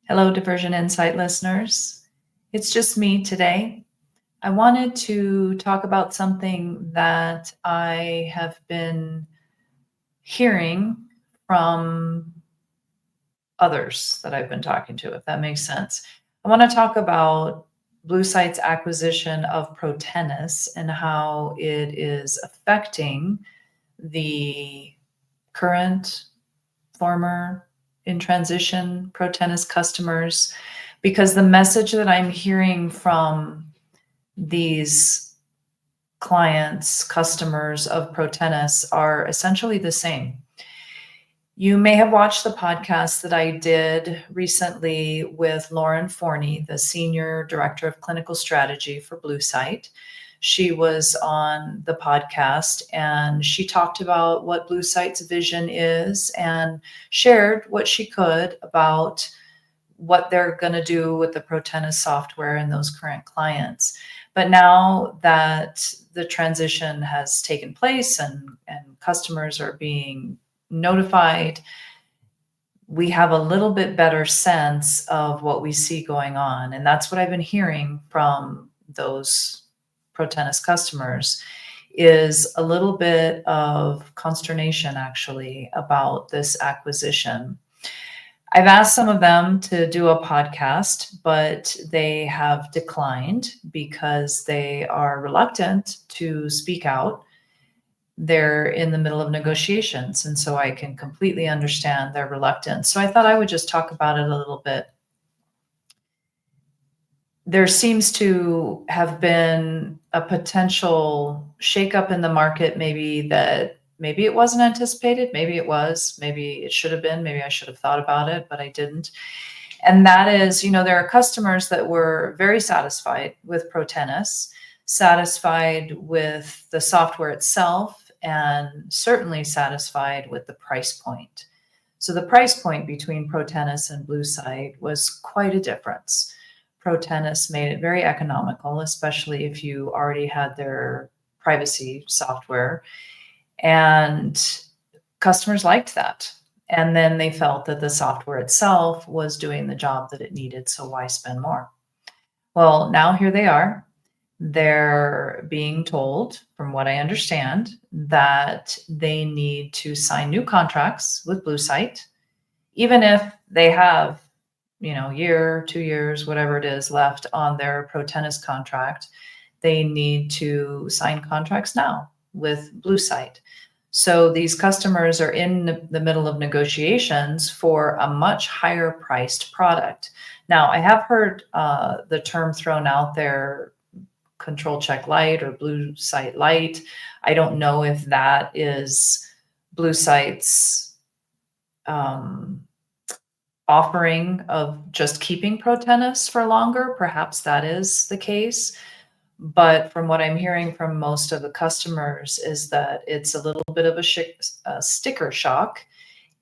Hello, Diversion Insight listeners. It's just me today. I wanted to talk about something that I have been hearing from others that I've been talking to, if that makes sense. I want to talk about Bluesight's acquisition of Protenus and how it is affecting the current, former, in transition Protenus customers, because the message that I'm hearing from these clients, customers of Protenus are essentially the same. You may have watched the podcast that I did recently with Lauren Forney, the Senior Director of Clinical Strategy for Bluesight. She was on the podcast and she talked about what Bluesight's vision is and shared what she could about what they're going to do with the Protenus software and those current clients. But now that the transition has taken place and customers are being notified, we have a little bit better sense of what we see going on. And that's what I've been hearing from those Protenus customers, is a little bit of consternation actually about this acquisition. I've asked some of them to do a podcast, but they have declined because they are reluctant to speak out. They're in the middle of negotiations, and so I can completely understand their reluctance. So I thought I would just talk about it a little bit. There seems to have been a potential shakeup in the market, maybe it wasn't anticipated, maybe it was, maybe it should have been, maybe I should have thought about it, but I didn't. And that is, there are customers that were very satisfied with Protenus, satisfied with the software itself, and certainly satisfied with the price point. So the price point between Protenus and Bluesight was quite a difference. Protenus made it very economical, especially if you already had their privacy software. And customers liked that. And then they felt that the software itself was doing the job that it needed. So why spend more? Well, now here they are. They're being told, from what I understand, that they need to sign new contracts with Bluesight, even if they have, year, 2 years, whatever it is left on their Protenus contract. They need to sign contracts now with Bluesight. So these customers are in the middle of negotiations for a much higher priced product. Now, I have heard the term thrown out there, Control Check Lite or Bluesight Lite. I don't know if that is Bluesight's offering of just keeping Protenus for longer. Perhaps that is the case. But from what I'm hearing from most of the customers is that it's a little bit of a sticker shock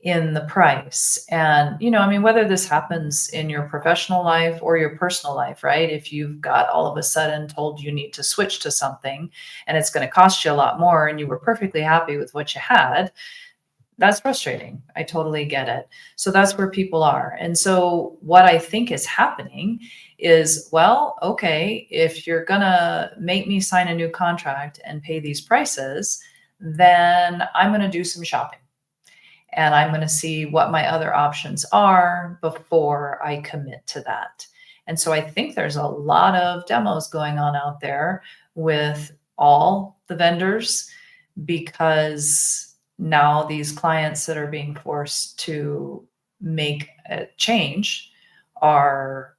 in the price. And, whether this happens in your professional life or your personal life, right? If you've got all of a sudden told you need to switch to something and it's going to cost you a lot more and you were perfectly happy with what you had, that's frustrating. I totally get it. So that's where people are. And so what I think is happening is, well, okay, if you're going to make me sign a new contract and pay these prices, then I'm going to do some shopping. And I'm going to see what my other options are before I commit to that. And so I think there's a lot of demos going on out there with all the vendors, because now these clients that are being forced to make a change are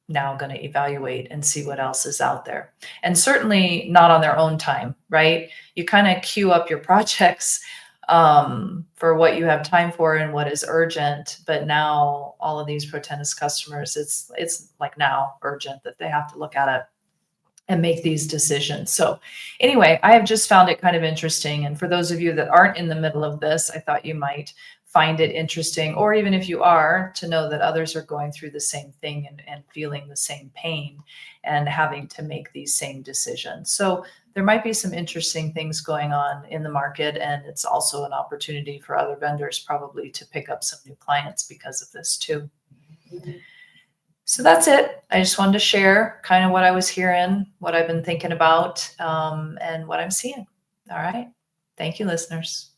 now going to evaluate and see what else is out there. And certainly not on their own time, right? You kind of queue up your projects for what you have time for and what is urgent. But now all of these Protenus customers, it's like now urgent that they have to look at it and make these decisions. So anyway, I have just found it kind of interesting. And for those of you that aren't in the middle of this, I thought you might find it interesting, or even if you are, to know that others are going through the same thing and feeling the same pain and having to make these same decisions. So there might be some interesting things going on in the market. And it's also an opportunity for other vendors probably to pick up some new clients because of this too. So that's it. I just wanted to share kind of what I was hearing, what I've been thinking about, and what I'm seeing. All right. Thank you, listeners.